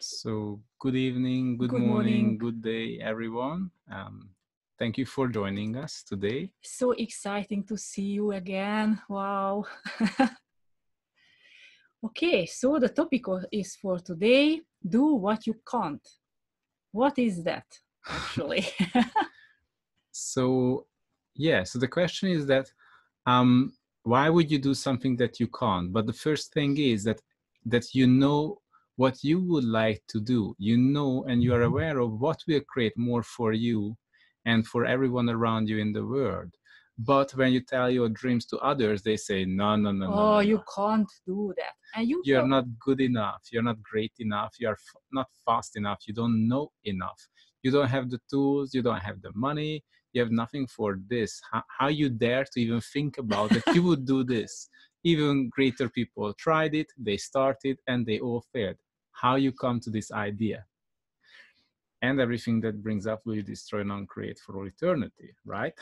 So, good evening, good Good morning. morning, good day, everyone. Thank you for joining us today. So exciting to see you again. Wow. Okay, so the topic is for today, do what you can't. What is that actually? So, so the question is that why would you do something that you can't? But the first thing is that you know what you would like to do. You know, and you are aware of what will create more for you and for everyone around you in the world. But when you tell your dreams to others, they say, no, no, no, no, Oh, no, you no. can't do that. And you You're know, not good enough, you're not great enough, you're not fast enough, you don't know enough, you don't have the tools, you don't have the money, you have nothing for this. How you dare to even think about that you would do this? Even greater people tried it, they started, and they all failed. How you come to this idea? And everything that brings up will you destroy and uncreate for all eternity, right?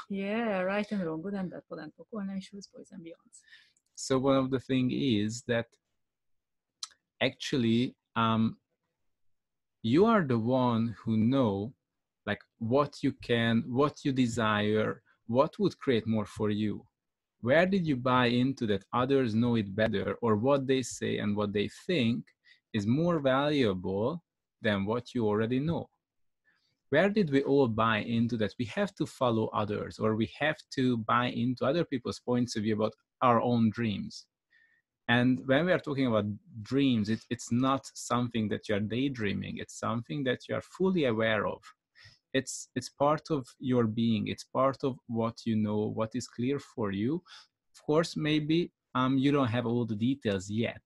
yeah, right and wrong, good and bad, pollen, pollen, issues, boys and beyonds. So one of the thing is that actually you are the one who know like what you can, what you desire, what would create more for you. Where did you buy into that others know it better, or what they say and what they think is more valuable than what you already know? Where did we all buy into that we have to follow others, or we have to buy into other people's points of view about our own dreams? And when we are talking about dreams, it's not something that you're daydreaming. It's something that you're fully aware of. It's part of your being. It's part of what you know, what is clear for you. Of course, maybe you don't have all the details yet.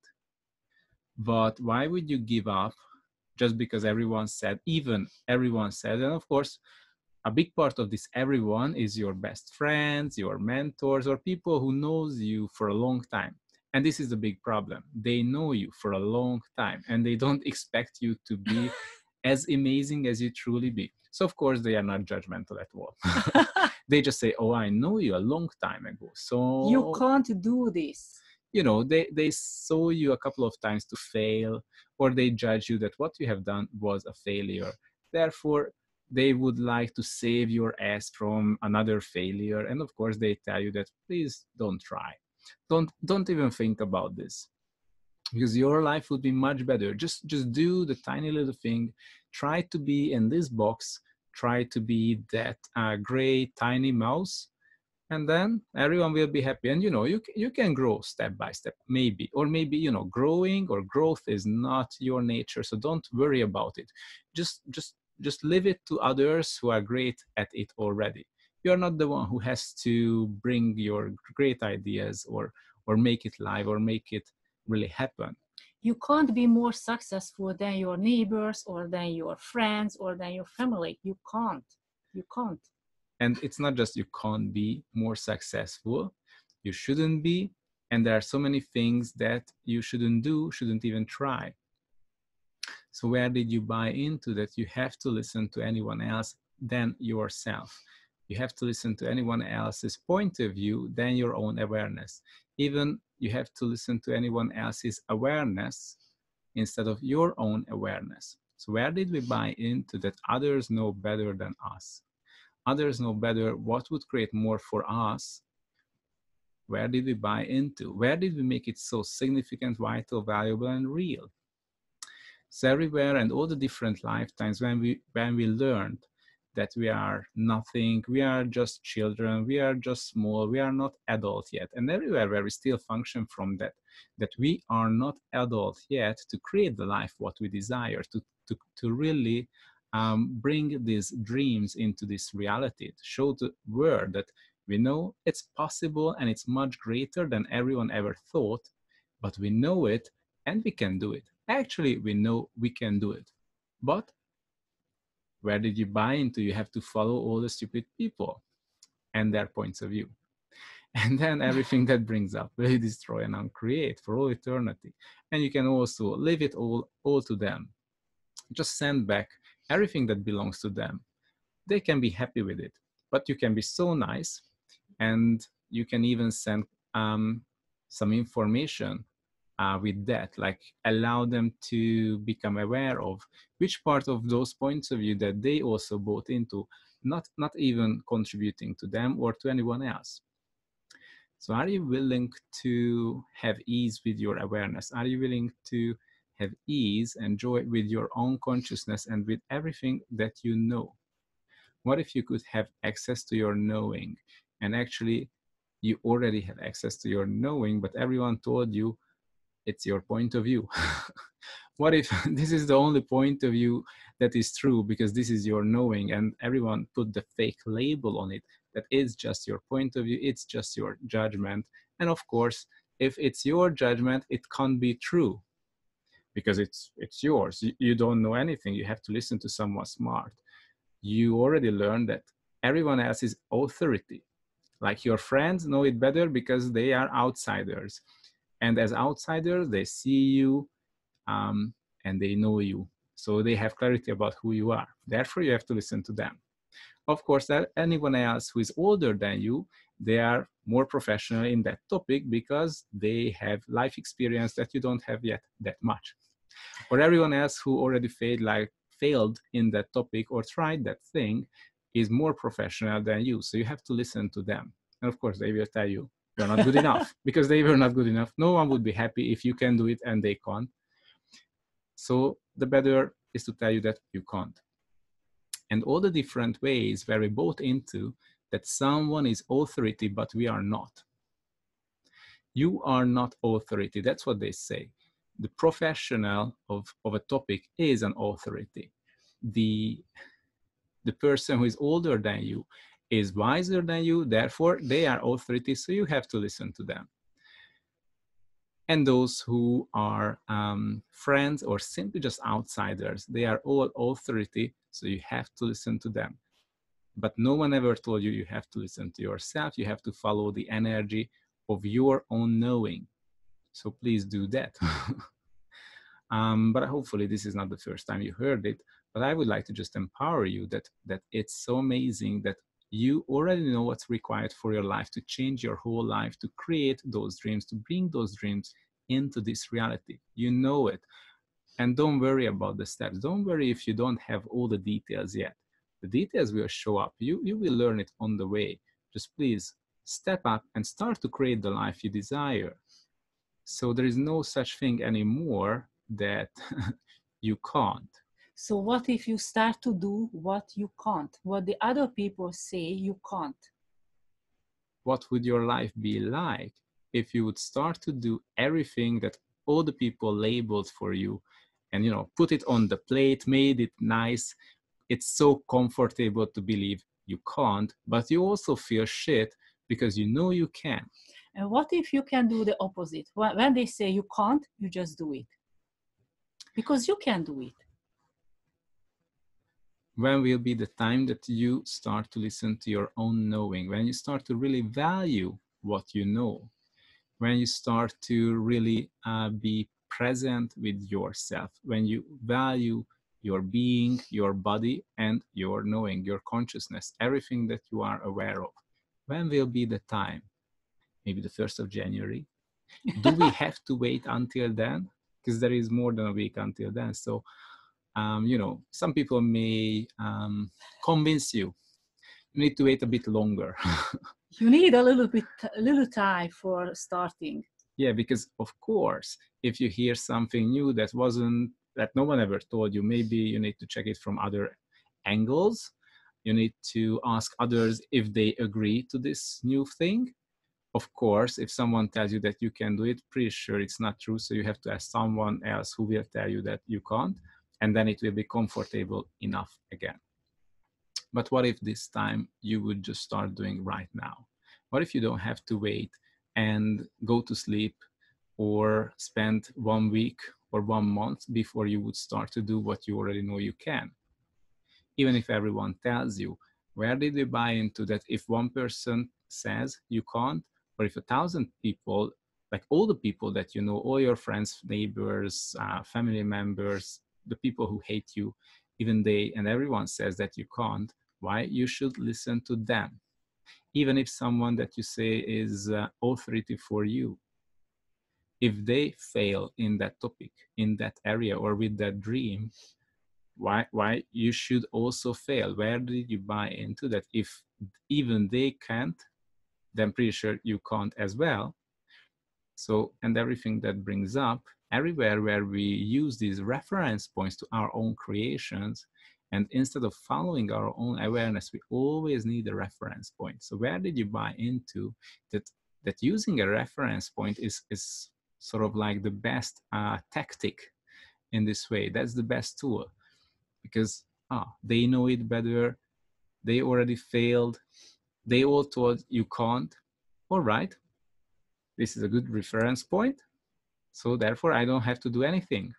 But why would you give up just because everyone said, even everyone said, and of course, a big part of this everyone is your best friends, your mentors, or people who knows you for a long time. And this is the big problem. They know you for a long time and they don't expect you to be as amazing as you truly be. So of course they are not judgmental at all. They just say, oh, I know you a long time ago. So You can't do this. you know, they saw you a couple of times to fail, or they judge you that what you have done was a failure. Therefore, they would like to save your ass from another failure. And of course, they tell you that please don't try. Don't even think about this, because your life would be much better. Just do the tiny little thing. Try to be in this box. Try to be that gray tiny mouse, and then everyone will be happy. And you can grow step by step, maybe, or maybe growing or growth is not your nature, so don't worry about it. Just leave it to others who are great at it already. You're not the one who has to bring your great ideas or make it live or make it really happen. You can't be more successful than your neighbors or than your friends or than your family. You can't. You can't. And it's not just you can't be more successful, you shouldn't be. And there are so many things that you shouldn't do, shouldn't even try. So where did you buy into that you have to listen to anyone else than yourself? You have to listen to anyone else's point of view than your own awareness. Even you have to listen to anyone else's awareness instead of your own awareness. So where did we buy into that others know better than us? Others know better what would create more for us. Where did we buy into? Where did we make it so significant, vital, valuable, and real? So everywhere and all the different lifetimes when we learned that we are nothing, we are just children, we are just small, we are not adult yet, and everywhere where we still function from that we are not adult yet to create the life what we desire, to really bring these dreams into this reality, to show the world that we know it's possible and it's much greater than everyone ever thought, but we know it and we can do it. Actually, we know we can do it. But where did you buy into? You have to follow all the stupid people and their points of view. And then everything that brings up will destroy and uncreate for all eternity. And you can also leave it all to them. Just send back everything that belongs to them. They can be happy with it. But you can be so nice, and you can even send some information with that, like allow them to become aware of which part of those points of view that they also bought into, not even contributing to them or to anyone else. So are you willing to have ease with your awareness? Are you willing to have ease and joy with your own consciousness and with everything that you know? What if you could have access to your knowing, and actually you already have access to your knowing, but everyone told you it's your point of view? What if this is the only point of view that is true, because this is your knowing, and everyone put the fake label on it that is just your point of view, it's just your judgment. And of course, if it's your judgment, it can't be true because it's yours. You don't know anything. You have to listen to someone smart. You already learned that everyone else is authority. Like your friends know it better because they are outsiders. And as outsiders, they see you and they know you. So they have clarity about who you are. Therefore, you have to listen to them. Of course, anyone else who is older than you, they are more professional in that topic because they have life experience that you don't have yet that much. Or everyone else who already failed in that topic or tried that thing is more professional than you. So you have to listen to them. And of course, they will tell you you're not good enough because they were not good enough. No one would be happy if you can do it and they can't. So the better is to tell you that you can't. And all the different ways where we bought into that someone is authority, but we are not. You are not authority. That's what they say. The professional of a topic is an authority. The person who is older than you is wiser than you, therefore they are authority, so you have to listen to them. And those who are friends or simply just outsiders, they are all authority, so you have to listen to them. But no one ever told you you have to listen to yourself. You have to follow the energy of your own knowing. So please do that. But hopefully this is not the first time you heard it. But I would like to just empower you that it's so amazing that you already know what's required for your life to change your whole life, to create those dreams, to bring those dreams into this reality. You know it. And don't worry about the steps. Don't worry if you don't have all the details yet. The details will show up. You will learn it on the way. Just please step up and start to create the life you desire. So there is no such thing anymore that you can't. So what if you start to do what you can't, what the other people say you can't? What would your life be like if you would start to do everything that all the people labeled for you and, put it on the plate, made it nice? It's so comfortable to believe you can't, but you also feel shit because you know you can. And what if you can do the opposite? When they say you can't, you just do it. Because you can do it. When will be the time that you start to listen to your own knowing? When you start to really value what you know? When you start to really be present with yourself? When you value your being, your body, and your knowing, your consciousness, everything that you are aware of? When will be the time? Maybe the 1st of January? Do we have to wait until then? Because there is more than a week until then. So, some people may convince you. You need to wait a bit longer. You need a little time for starting. Yeah, because of course, if you hear something new that no one ever told you, maybe you need to check it from other angles. You need to ask others if they agree to this new thing. Of course, if someone tells you that you can do it, pretty sure it's not true. So you have to ask someone else who will tell you that you can't, and then it will be comfortable enough again. But what if this time you would just start doing right now? What if you don't have to wait and go to sleep or spend 1 week or 1 month before you would start to do what you already know you can? Even if everyone tells you, where did you buy into that if one person says you can't, or if 1,000 people, like all the people that you know, all your friends, neighbors, family members, the people who hate you, even they and everyone says that you can't, why you should listen to them? Even if someone that you say is authority for you. if they fail in that topic, in that area, or with that dream, why you should also fail? Where did you buy into that? If even they can't, then pretty sure you can't as well. So, and everything that brings up, everywhere where we use these reference points to our own creations, and instead of following our own awareness, we always need a reference point. So where did you buy into that using a reference point is sort of like the best tactic in this way? That's the best tool, because they know it better, they already failed, they all told you can't. All right, this is a good reference point, so therefore I don't have to do anything,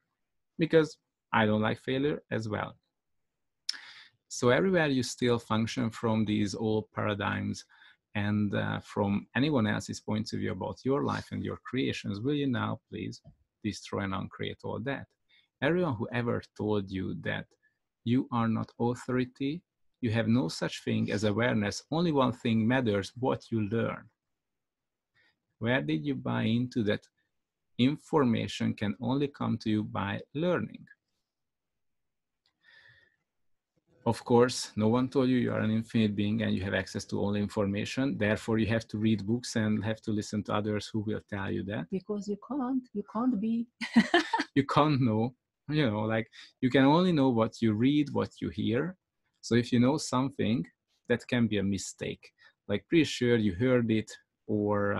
because I don't like failure as well. So everywhere you still function from these old paradigms and from anyone else's point of view about your life and your creations, will you now please destroy and uncreate all that? Everyone who ever told you that you are not authority, you have no such thing as awareness, only one thing matters, what you learn. Where did you buy into that information can only come to you by learning? Of course, no one told you you are an infinite being and you have access to all information. Therefore, you have to read books and have to listen to others who will tell you that. Because you can't be. You can't know, like you can only know what you read, what you hear. So if you know something, that can be a mistake. Like pretty sure you heard it, or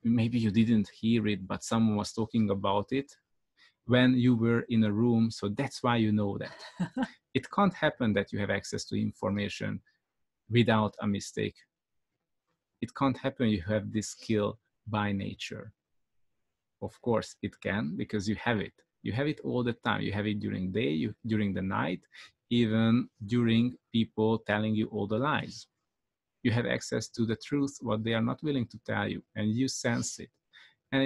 maybe you didn't hear it, but someone was talking about it when you were in a room. So that's why you know that. It can't happen that you have access to information without a mistake. It can't happen you have this skill by nature. Of course it can, because you have it. You have it all the time. You have it during day, during the night, even during people telling you all the lies. You have access to the truth, what they are not willing to tell you, and you sense it. And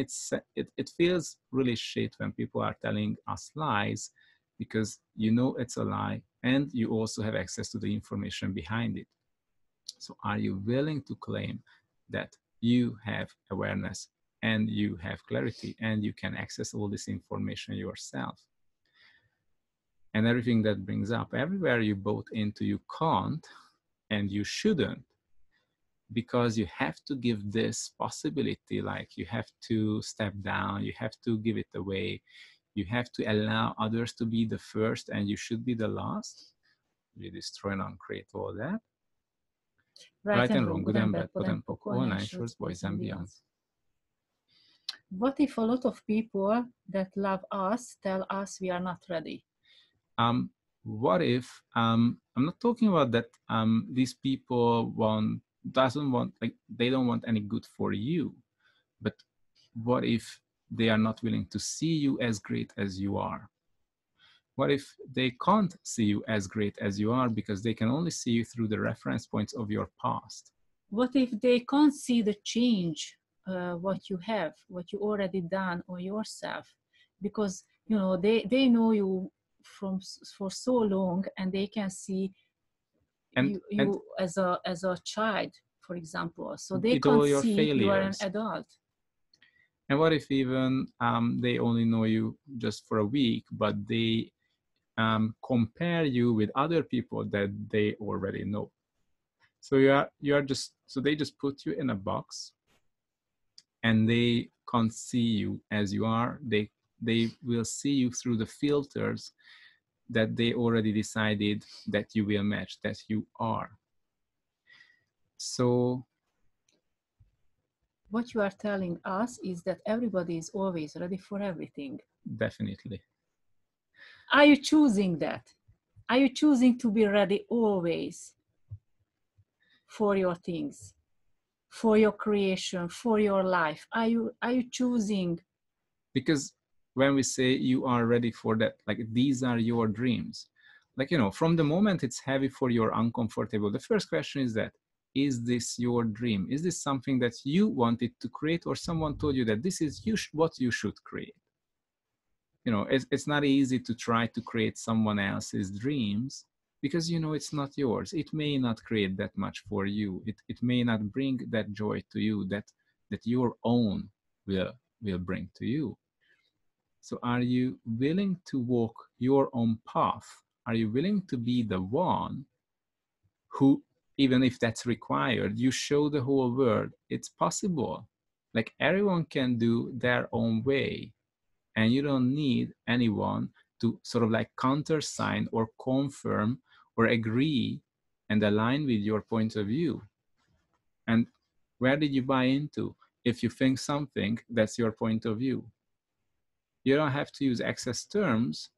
it feels really shit when people are telling us lies, because you know it's a lie and you also have access to the information behind it. So are you willing to claim that you have awareness and you have clarity and you can access all this information yourself? And everything that brings up, everywhere you bought into, you can't and you shouldn't, because you have to give this possibility, like you have to step down, you have to give it away, you have to allow others to be the first and you should be the last. You destroy and uncreate all that. Right and wrong, good and bad, potenpok, all nine shorts, boys and beyonds. What if a lot of people that love us tell us we are not ready? What if I'm not talking about that these people they don't want any good for you, but what if they are not willing to see you as great as you are? What if they can't see you as great as you are because they can only see you through the reference points of your past? What if they can't see the change, what you have, what you already done on yourself? Because they know you for so long, and they can see you as a child, for example. So they can't see you are an adult. And what if even they only know you just for a week, but they compare you with other people that they already know? So they just put you in a box, and they can't see you as you are. They will see you through the filters that they already decided that you will match, that you are. So what you are telling us is that everybody is always ready for everything. Definitely. Are you choosing that? Are you choosing to be ready always for your things, for your creation, for your life? Are you choosing? Because when we say you are ready for that, like these are your dreams, like, from the moment it's heavy for you're uncomfortable, the first question is that, is this your dream? Is this something that you wanted to create, or someone told you that this is what you should create? It's not easy to try to create someone else's dreams, because it's not yours. It may not create that much for you. It may not bring that joy to you that your own will will bring to you. So are you willing to walk your own path? Are you willing to be the one who, even if that's required, you show the whole world it's possible? Like everyone can do their own way, and you don't need anyone to sort of like countersign or confirm or agree and align with your point of view. And where did you buy into? If you think something, that's your point of view. You don't have to use excess terms.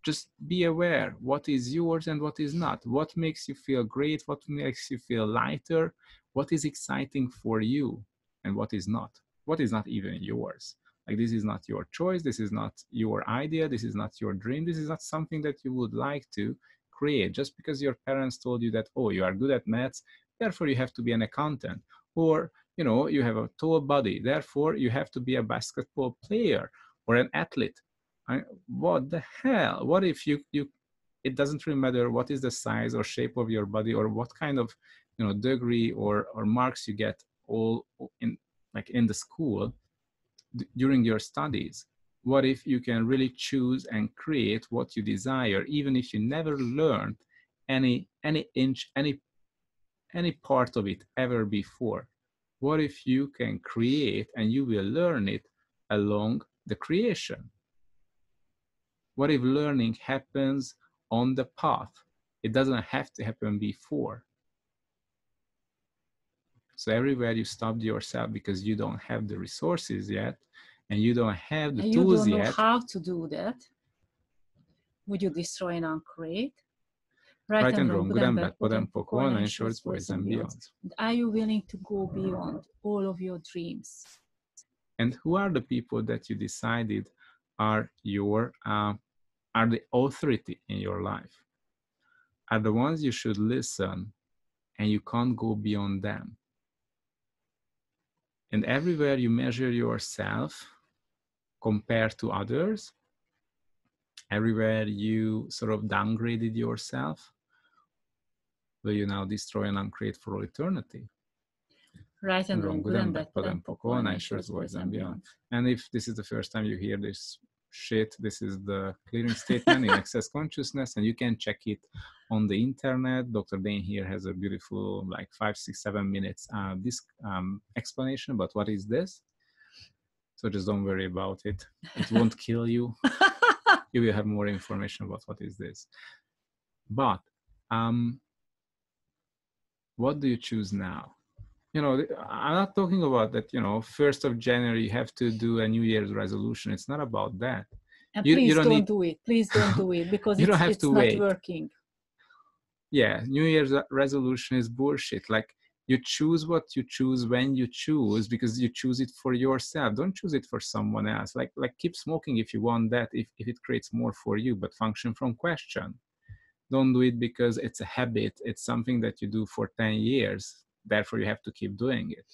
Just be aware what is yours and what is not. What makes you feel great? What makes you feel lighter? What is exciting for you and what is not? What is not even yours? Like, this is not your choice. This is not your idea. This is not your dream. This is not something that you would like to create just because your parents told you that, oh, you are good at maths, therefore you have to be an accountant. Or, you know, you have a tall body, therefore you have to be a basketball player or an athlete. What the hell? What if you it doesn't really matter what is the size or shape of your body or what kind of, you know, degree or marks you get all in, like in the school during your studies. What if you can really choose and create what you desire, even if you never learned any inch, any part of it ever before? What if you can create and you will learn it along the creation? What if learning happens on the path? It doesn't have to happen before. So everywhere you stopped yourself because you don't have the resources yet, and you don't have the tools yet. You don't know how to do that. Would you destroy and uncreate? Right and wrong, good and bad, pod and pokol, nine shorts, boys and beyond. Are you willing to go beyond all of your dreams? And who are the people that you decided are your are the authority in your life? Are the ones you should listen, and you can't go beyond them. And everywhere you measure yourself compared to others, everywhere you sort of downgraded yourself, will you now destroy and uncreate for all eternity? Right and wrong, good and bad, pod and pokol, nine shorts, boys and beyond. And if this is the first time you hear this shit, this is the clearing statement in Access Consciousness, and you can check it on the internet. Dr. Dane here has a beautiful, like 5, 6, 7 minutes explanation about what is this. So just don't worry about it. It won't kill you. You will have more information about what is this. But what do you choose now? You know, I'm not talking about that, you know, 1st of January, you have to do a New Year's resolution. It's not about that. And please don't do it. Please don't do it because you don't have it's to not wait. Working. Yeah, New Year's resolution is bullshit. Like, you choose what you choose when you choose, because you choose it for yourself. Don't choose it for someone else. Like keep smoking if you want that, if it creates more for you, but function from question. Don't do it because it's a habit. It's something that you do for 10 years. Therefore, you have to keep doing it.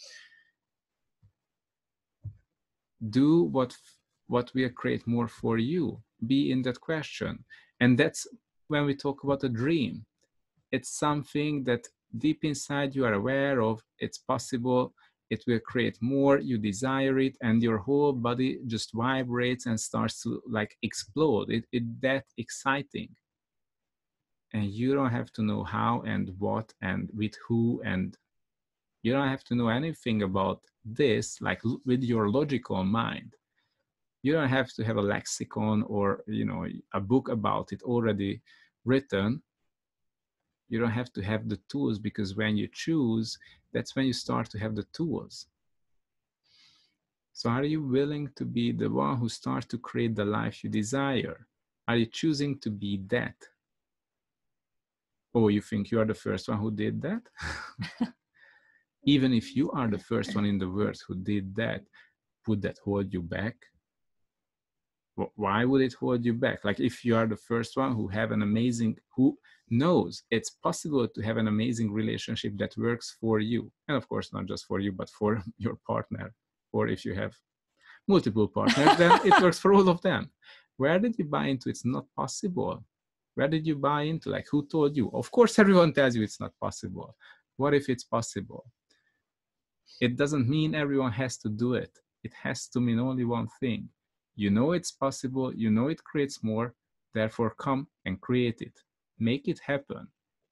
Do what will create more for you. Be in that question. And that's when we talk about a dream. It's something that deep inside you are aware of. It's possible. It will create more. You desire it, and your whole body just vibrates and starts to like explode. It's that exciting. And you don't have to know how and what and with who, and you don't have to know anything about this, like with your logical mind. You don't have to have a lexicon or, you know, a book about it already written. You don't have to have the tools, because when you choose, that's when you start to have the tools. So are you willing to be the one who starts to create the life you desire? Are you choosing to be that? Oh, you think you are the first one who did that? Even if you are the first one in the world who did that, would that hold you back? Why would it hold you back? Like, if you are the first one who knows it's possible to have an amazing relationship that works for you, and of course not just for you, but for your partner, or if you have multiple partners, then it works for all of them. Where did you buy into it's not possible? Where did you buy into? Like, who told you? Of course everyone tells you it's not possible. What if it's possible? It doesn't mean everyone has to do it. it has to mean only one thing. You know it's possible, you know it creates more, therefore come and create it. Make it happen.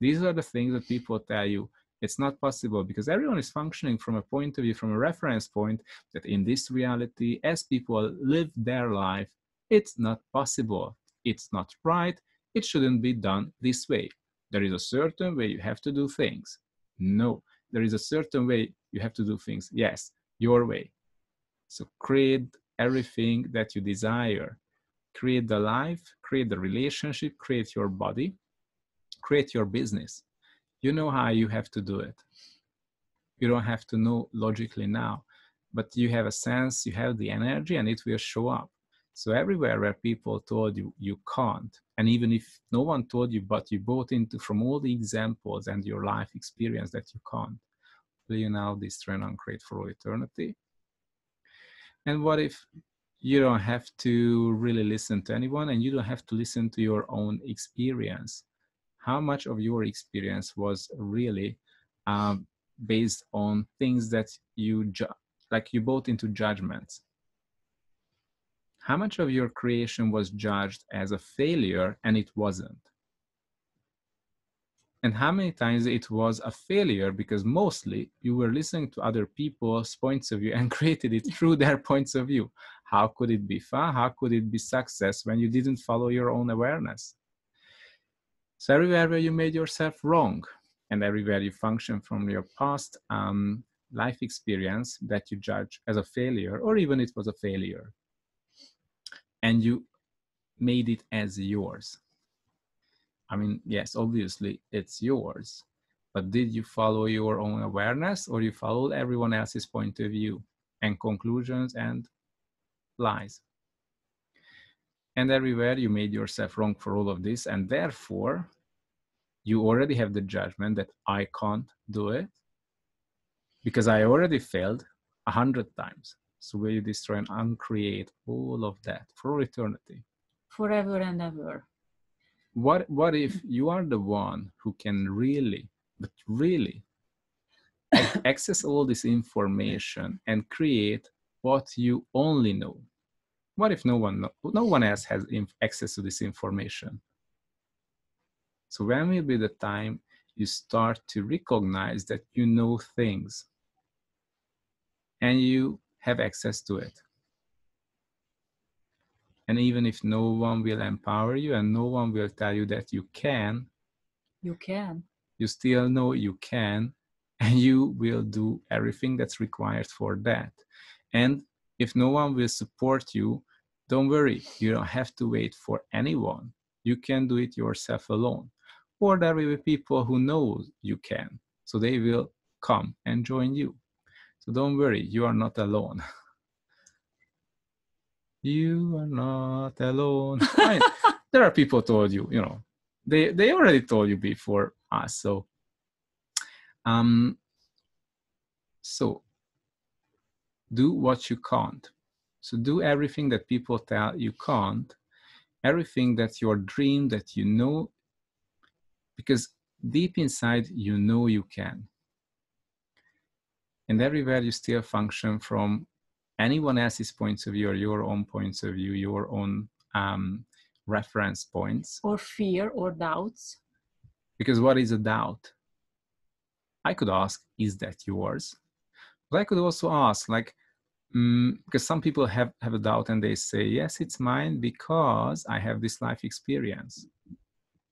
These are the things that people tell you it's not possible, because everyone is functioning from a point of view, from a reference point, that in this reality, as people live their life, it's not possible. It's not right. It shouldn't be done this way. There is a certain way you have to do things. No, there is a certain way you have to do things. Yes, your way. So create everything that you desire. Create the life, create the relationship, create your body, create your business. You know how you have to do it. You don't have to know logically now, but you have a sense, you have the energy, and it will show up. So everywhere where people told you you can't, and even if no one told you, but you bought into from all the examples and your life experience that you can't, will you now destroy and create for all eternity? And what if you don't have to really listen to anyone, and you don't have to listen to your own experience? How much of your experience was really based on things that you like you bought into judgments? How much of your creation was judged as a failure and it wasn't? And how many times it was a failure because mostly you were listening to other people's points of view and created it through their points of view? How could it be fun? How could it be success when you didn't follow your own awareness? So everywhere where you made yourself wrong, and everywhere you function from your past life experience that you judge as a failure, or even it was a failure, and you made it as yours. I mean, yes, obviously it's yours, but did you follow your own awareness, or you followed everyone else's point of view and conclusions and lies? And everywhere you made yourself wrong for all of this, and therefore you already have the judgment that I can't do it because I already failed 100 times. So will you destroy and uncreate all of that for eternity? Forever and ever. What if you are the one who can really, but really access all this information and create what you only know? What if no one else has access to this information? So when will be the time you start to recognize that you know things and you have access to it? And even if no one will empower you and no one will tell you that you can, you still know you can, and you will do everything that's required for that. And if no one will support you, don't worry, you don't have to wait for anyone. You can do it yourself alone. Or there will be people who know you can, so they will come and join you. So don't worry, you are not alone. You are not alone. There are people told you, they already told you before us. So, so do what you can't. So do everything that people tell you can't, everything that's your dream that you know, because deep inside you know you can. And everywhere you still function from anyone else's points of view or your own points of view, your own reference points. Or fear or doubts. Because what is a doubt? I could ask, is that yours? But I could also ask, because some people have a doubt and they say, yes, it's mine because I have this life experience.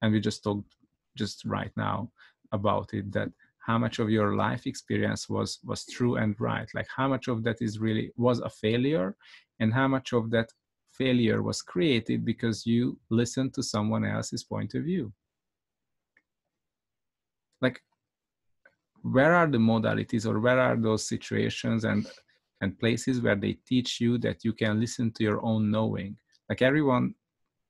And we just talked just right now about it, that how much of your life experience was true and right, like how much of that was a failure, and how much of that failure was created because you listened to someone else's point of view. Like, where are the modalities, or where are those situations and places where they teach you that you can listen to your own knowing? Like, everyone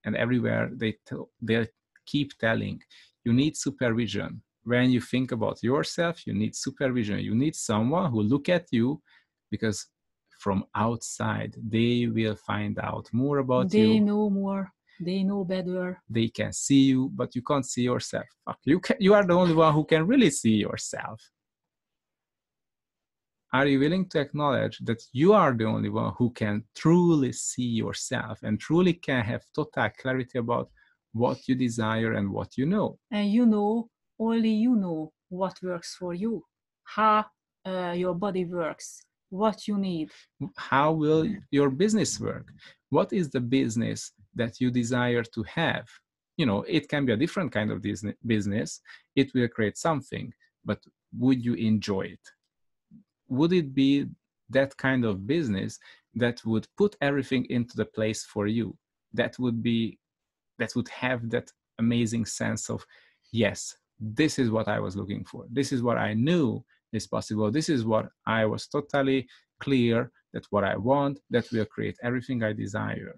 and everywhere they keep telling you need supervision. When you think about yourself, you need supervision. You need someone who look at you, because from outside they will find out more about you. They know more. They know better. They can see you, but you can't see yourself. You are the only one who can really see yourself. are you willing to acknowledge that you are the only one who can truly see yourself and truly can have total clarity about what you desire and what you know? And you know, only you know what works for you, how your body works, what you need. How will your business work? What is the business that you desire to have? You know, it can be a different kind of business. It will create something, but would you enjoy it? Would it be that kind of business that would put everything into the place for you? That would have that amazing sense of, yes, this is what I was looking for. This is what I knew is possible. This is what I was totally clear that what I want, that will create everything I desire.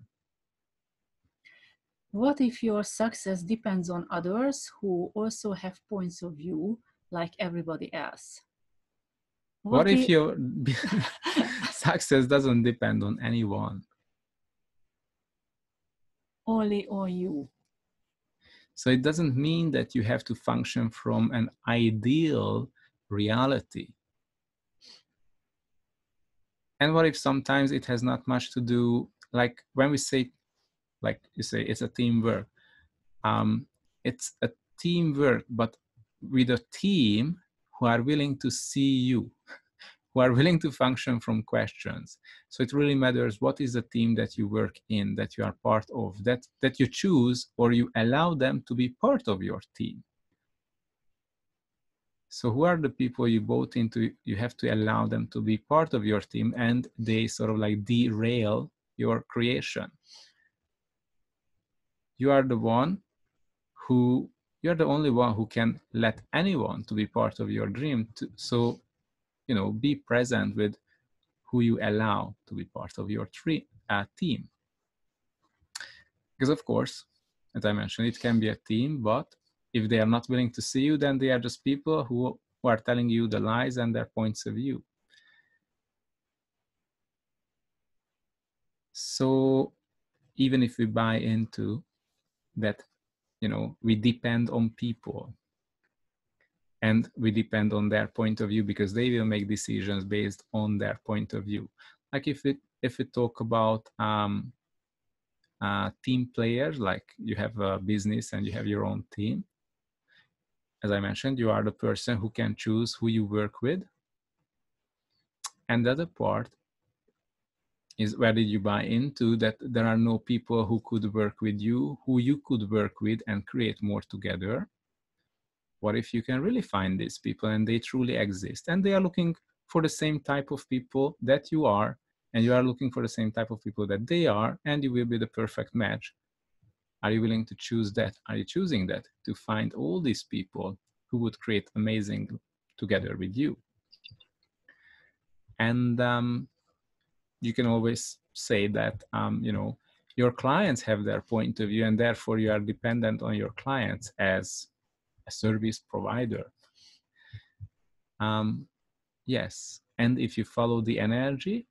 What if your success depends on others who also have points of view like everybody else? What if your success doesn't depend on anyone? Only on you. So it doesn't mean that you have to function from an ideal reality. And what if sometimes it has not much to do, like when we say, like you say, it's a teamwork. It's a teamwork, but with a team who are willing to see you, who are willing to function from questions. So it really matters what is the team that you work in, that you are part of, that you choose or you allow them to be part of your team. So who are the people you bought into? You have to allow them to be part of your team, and they sort of like derail your creation. You are the only one who can let anyone to be part of your dream. So, you know, be present with who you allow to be part of your team. Because of course, as I mentioned, it can be a team, but if they are not willing to see you, then they are just people who are telling you the lies and their points of view. So even if we buy into that, you know, we depend on people and we depend on their point of view because they will make decisions based on their point of view. Like if we talk about team players, like you have a business and you have your own team. As I mentioned, you are the person who can choose who you work with. And the other part is, where did you buy into that there are no people who could work with you, who you could work with and create more together? What if you can really find these people and they truly exist and they are looking for the same type of people that you are, and you are looking for the same type of people that they are, and you will be the perfect match? Are you willing to choose that? Are you choosing that to find all these people who would create amazing together with you? And you can always say that, you know, your clients have their point of view and therefore you are dependent on your clients as a service provider. Yes, and if you follow the energy,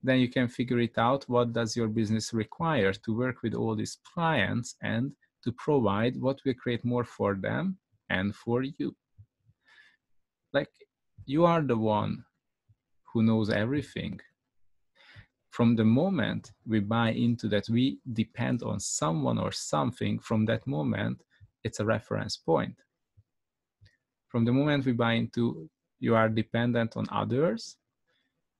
then you can figure it out. What does your business require to work with all these clients and to provide what will create more for them and for you? Like, you are the one who knows everything. From the moment we buy into that we depend on someone or something, from that moment, it's a reference point. From the moment we buy into you are dependent on others,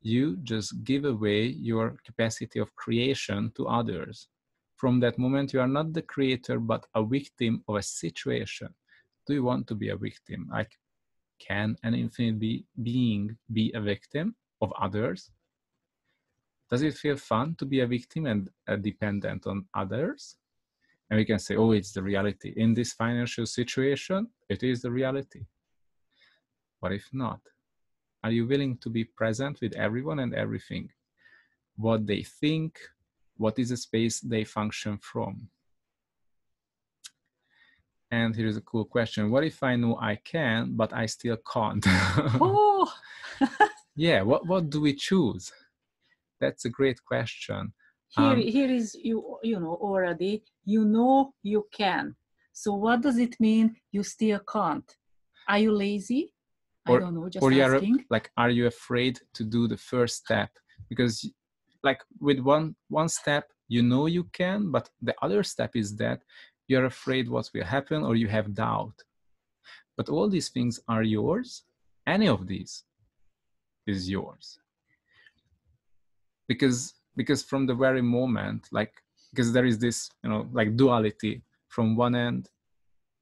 you just give away your capacity of creation to others. From that moment, you are not the creator, but a victim of a situation. Do you want to be a victim? Like, can an infinite being be a victim of others? Does it feel fun to be a victim and dependent on others? And we can say, oh, it's the reality. In this financial situation, it is the reality. What if not? Are you willing to be present with everyone and everything? What they think, what is the space they function from? And here's a cool question. What if I know I can, but I still can't? Oh! Yeah, what do we choose? That's a great question. Here is you know already, you know you can. So what does it mean you still can't? Are you lazy? I don't know, just or asking. are you afraid to do the first step? Because like with one step, you know you can, but the other step is that you're afraid what will happen, or you have doubt. But all these things are yours. Any of these is yours. Because from the very moment, because there is this, like duality. From one end,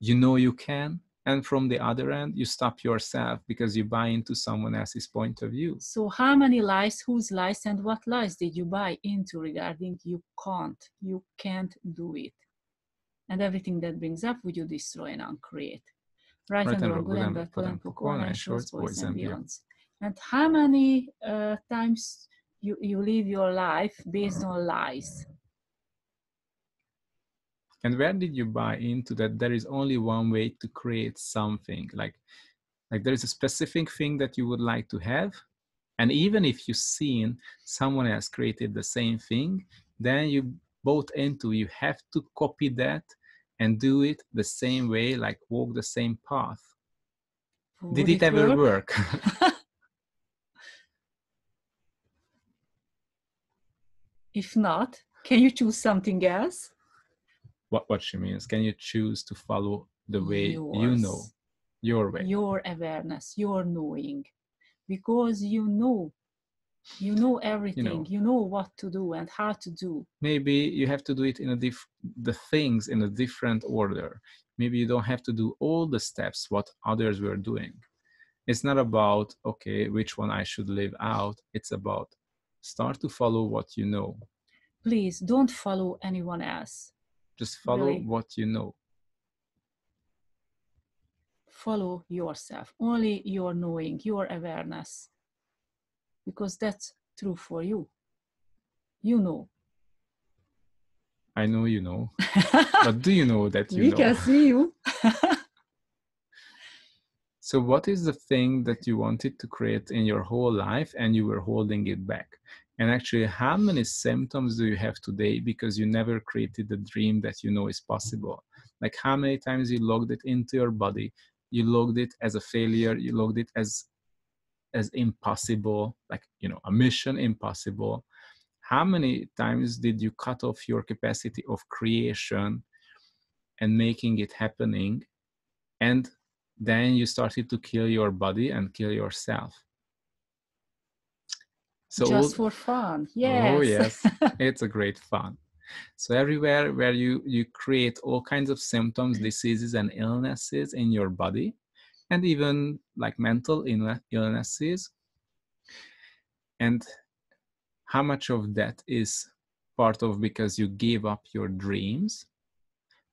you know you can, and from the other end, you stop yourself because you buy into someone else's point of view. So how many lies, whose lies, and what lies did you buy into regarding you can't do it? And everything that brings up, would you destroy and uncreate? Right and wrong, good and bad, Podenpok, online shorts, boys and beyonds. And how many times you live your life based on lies? And where did you buy into that there is only one way to create something? Like there is a specific thing that you would like to have, and even if you've seen someone else created the same thing, then you bought into, you have to copy that and do it the same way, like walk the same path. Did it ever work? If not, can you choose something else? What she means? Can you choose to follow the way you know, your way, your awareness, your knowing? Because you know everything, you know what to do and how to do. Maybe you have to do it in the things in a different order. Maybe you don't have to do all the steps what others were doing. It's not about, okay, which one I should live out. It's about start to follow what you know. Please don't follow anyone else. Just follow what you know. Follow yourself, only your knowing, your awareness, because that's true for you. You know. I know you know, but do you know that you know? We can see you. So what is the thing that you wanted to create in your whole life and you were holding it back? And actually, how many symptoms do you have today because you never created the dream that you know is possible? Like how many times you logged it into your body, you logged it as a failure, you logged it as impossible, like, a mission impossible. How many times did you cut off your capacity of creation and making it happening? And then you started to kill your body and kill yourself. So just for fun. Yes. Oh yes, it's a great fun. So everywhere where you create all kinds of symptoms, diseases, and illnesses in your body, and even like mental illnesses, and how much of that is part of because you gave up your dreams,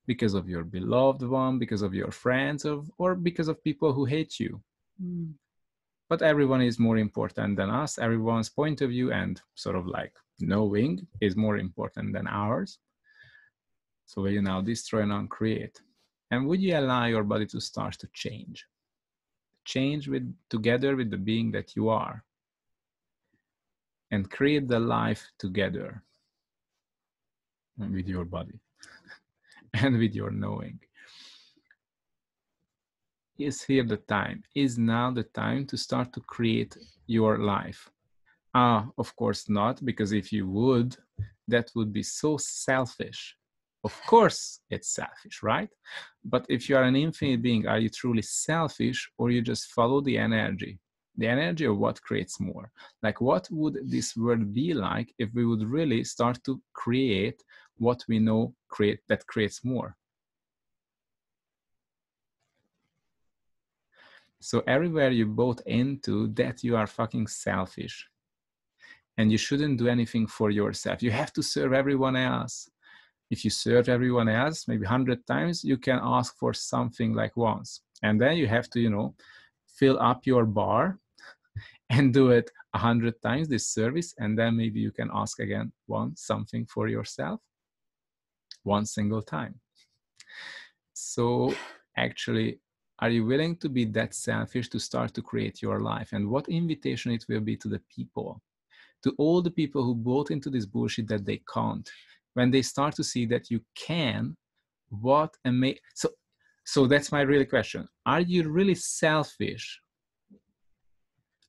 because of your beloved one, because of your friends, or because of people who hate you. But everyone is more important than us. Everyone's point of view and sort of like knowing is more important than ours. So will you now destroy and uncreate? And would you allow your body to start to change? Change together with the being that you are. And create the life together with your body and with your knowing. Is here the time? Is now the time to start to create your life? Of course not, because if you would, that would be so selfish. Of course it's selfish, right? But if you are an infinite being, are you truly selfish, or you just follow the energy? The energy of what creates more? Like, what would this world be like if we would really start to create what we know that creates more? So everywhere you bought into that, you are fucking selfish. And you shouldn't do anything for yourself. You have to serve everyone else. If you serve everyone else, maybe 100 times, you can ask for something like once. And then you have to, fill up your bar and do it 100 times, this service. And then maybe you can ask again something for yourself one single time. So actually, are you willing to be that selfish to start to create your life? And what invitation it will be to the people, to all the people who bought into this bullshit that they can't. When they start to see that you can, so that's my real question. Are you really selfish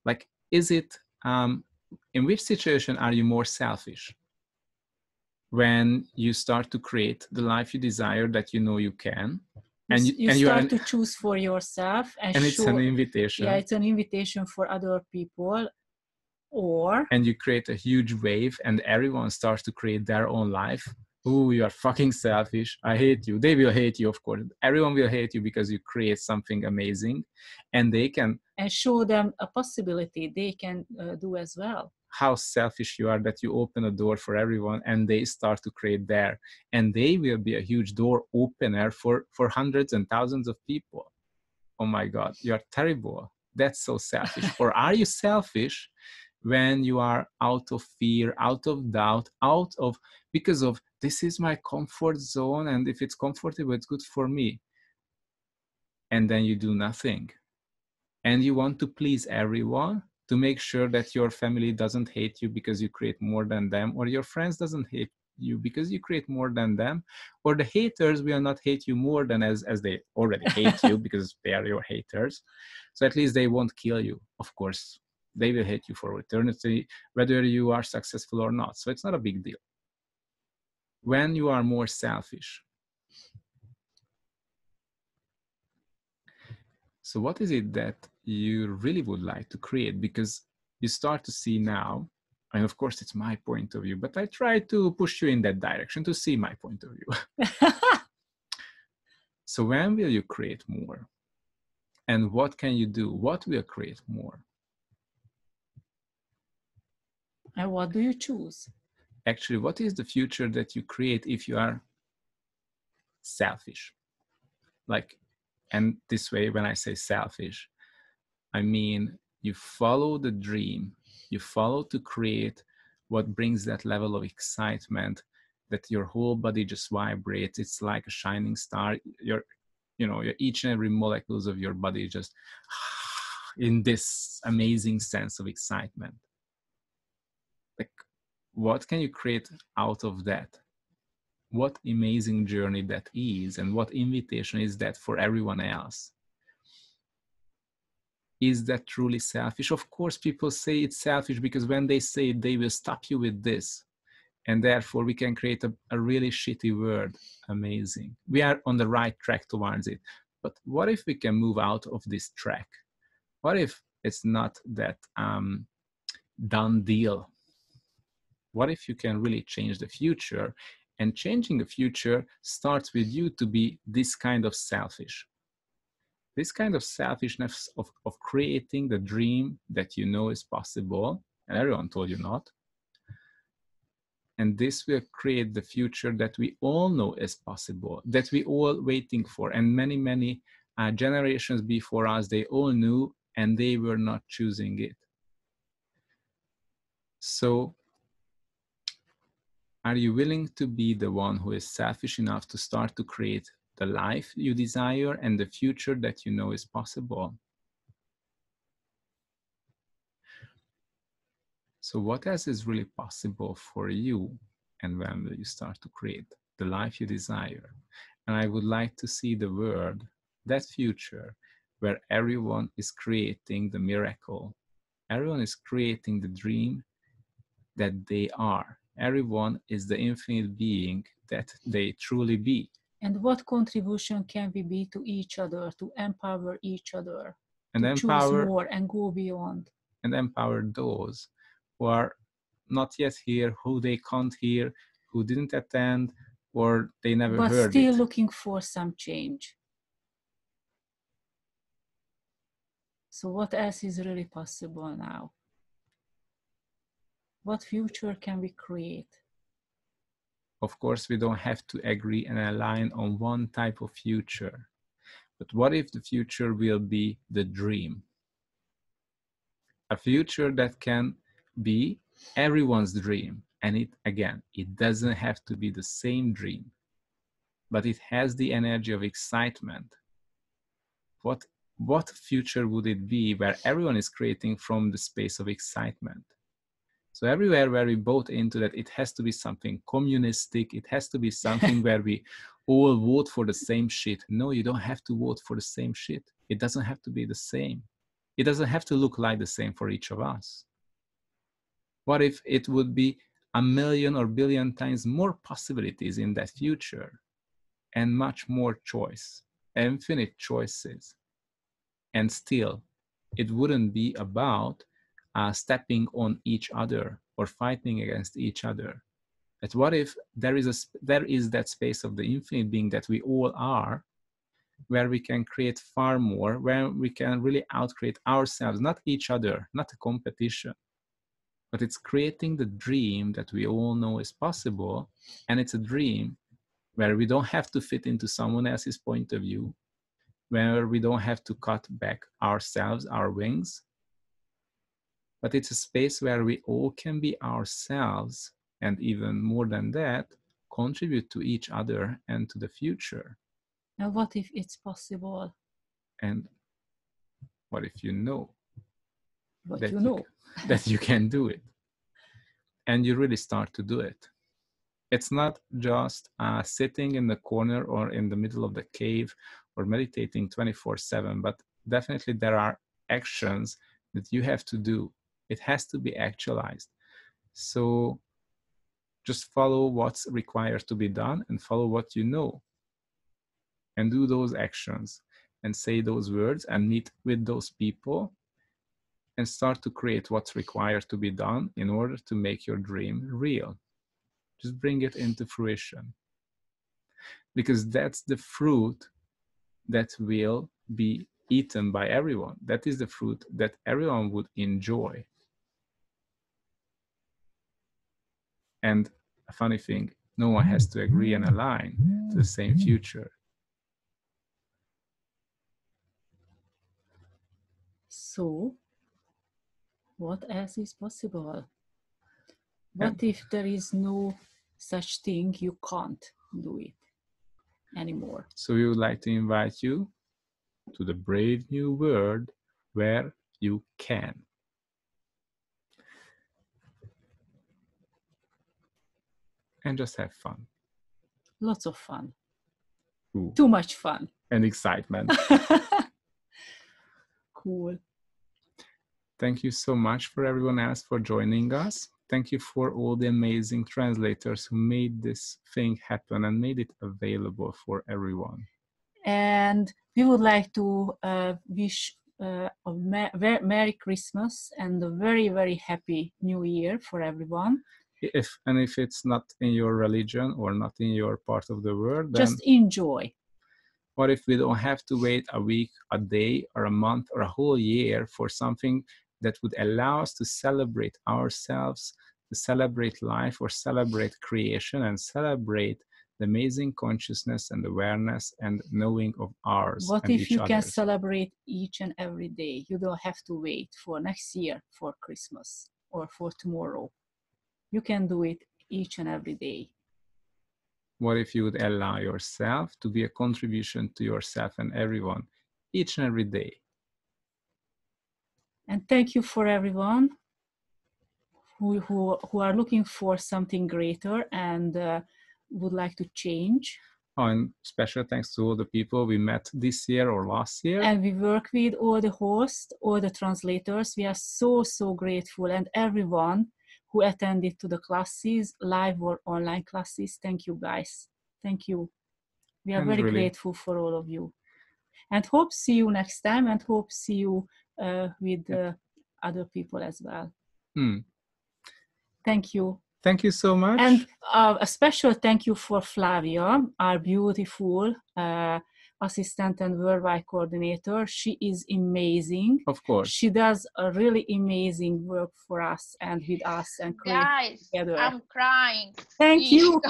Like, is it, in which situation are you more selfish? When you start to create the life you desire that you know you can, and you start to choose for yourself, and it's an invitation. Yeah, it's an invitation for other people. Or and you create a huge wave and everyone starts to create their own life. Oh, you are fucking selfish. I hate you. They will hate you, of course. Everyone will hate you because you create something amazing, and they can, and show them a possibility they can do as well. How selfish you are that you open a door for everyone and they start to create there, and they will be a huge door opener for hundreds and thousands of people. Oh my God, you're terrible. That's so selfish. Or are you selfish when you are out of fear, out of doubt, because of this is my comfort zone, and if it's comfortable, it's good for me. And then you do nothing. And you want to please everyone to make sure that your family doesn't hate you because you create more than them, or your friends doesn't hate you because you create more than them, or the haters will not hate you more than as they already hate you because they are your haters. So at least they won't kill you. Of course, they will hate you for eternity, whether you are successful or not. So it's not a big deal. When you are more selfish. So what is it that you really would like to create? Because you start to see now, and of course it's my point of view, but I try to push you in that direction to see my point of view. So when will you create more? And what can you do? What will create more? And what do you choose? Actually, what is the future that you create if you are selfish? Like, and this way, when I say selfish, I mean you follow the dream, you follow to create what brings that level of excitement that your whole body just vibrates. It's like a shining star. Your each and every molecules of your body just in this amazing sense of excitement. Like, what can you create out of that? What amazing journey that is, and what invitation is that for everyone else? Is that truly selfish? Of course, people say it's selfish because when they say it, they will stop you with this. And therefore, we can create a really shitty world. Amazing. We are on the right track towards it. But what if we can move out of this track? What if it's not that done deal? What if you can really change the future? And changing the future starts with you to be this kind of selfish. This kind of selfishness of creating the dream that you know is possible, and everyone told you not. And this will create the future that we all know is possible, that we all waiting for. And many, many generations before us, they all knew, and they were not choosing it. So are you willing to be the one who is selfish enough to start to create the life you desire and the future that you know is possible? So what else is really possible for you, and when will you start to create the life you desire? And I would like to see the world, that future, where everyone is creating the miracle. Everyone is creating the dream that they are. Everyone is the infinite being that they truly be. And what contribution can we be to each other, to empower each other, and to empower choose more and go beyond? And empower those who are not yet here, who they can't hear, who didn't attend, or they never heard it. But still looking for some change. So what else is really possible now? What future can we create? Of course, we don't have to agree and align on one type of future. But what if the future will be the dream? A future that can be everyone's dream. And it doesn't have to be the same dream, but it has the energy of excitement. What future would it be where everyone is creating from the space of excitement? So everywhere where we bought into that, it has to be something communistic. It has to be something where we all vote for the same shit. No, you don't have to vote for the same shit. It doesn't have to be the same. It doesn't have to look like the same for each of us. What if it would be 1,000,000 or billion times more possibilities in that future, and much more choice, infinite choices, and still it wouldn't be about stepping on each other or fighting against each other? But what if there is that space of the infinite being that we all are, where we can create far more, where we can really outcreate ourselves, not each other, not a competition, but it's creating the dream that we all know is possible. And it's a dream where we don't have to fit into someone else's point of view, where we don't have to cut back ourselves, our wings, but it's a space where we all can be ourselves, and even more than that, contribute to each other and to the future. And what if it's possible? And what if you know What that you know? that you can do it, and you really start to do it? It's not just sitting in the corner or in the middle of the cave or meditating 24/7, but definitely there are actions that you have to do. It has to be actualized. So just follow what's required to be done and follow what you know, and do those actions and say those words and meet with those people and start to create what's required to be done in order to make your dream real. Just bring it into fruition, because that's the fruit that will be eaten by everyone. That is the fruit that everyone would enjoy. And a funny thing, no one has to agree and align to the same future. So, what else is possible? What if there is no such thing, you can't do it anymore? So we would like to invite you to the brave new world where you can. And just have fun. Lots of fun. Ooh. Too much fun. And excitement. Cool. Thank you so much for everyone else for joining us. Thank you for all the amazing translators who made this thing happen and made it available for everyone. And we would like to wish a Merry Christmas and a very, very happy New Year for everyone. If it's not in your religion or not in your part of the world, then just enjoy. What if we don't have to wait a week, a day, or a month, or a whole year for something that would allow us to celebrate ourselves, to celebrate life, or celebrate creation, and celebrate the amazing consciousness and awareness and knowing of ours. What and if each you can other's. celebrate each and every day? You don't have to wait for next year for Christmas or for tomorrow. You can do it each and every day. What if you would allow yourself to be a contribution to yourself and everyone each and every day? And thank you for everyone who are looking for something greater and would like to change. Oh, and special thanks to all the people we met this year or last year. And we work with all the hosts, all the translators. We are so, so grateful. And everyone who attended to the classes, live or online classes, thank you guys. Thank you. We are very grateful for all of you. And hope see you next time, and hope see you with other people as well. Thank you. Thank you so much. And a special thank you for Flavia, our beautiful assistant and worldwide coordinator. She is amazing. Of course. She does a really amazing work for us and with us and guys together. I'm crying. Thank you.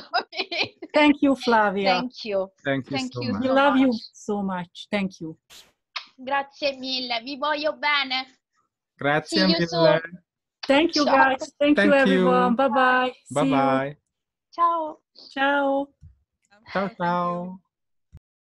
Thank you, Flavia. Thank you. Thank you We love you so much. Thank you. Grazie mille. Vi voglio bene. Grazie mille. Thank you, guys. Thank you, everyone. Bye-bye. Bye-bye. Ciao. Ciao. Ciao, ciao.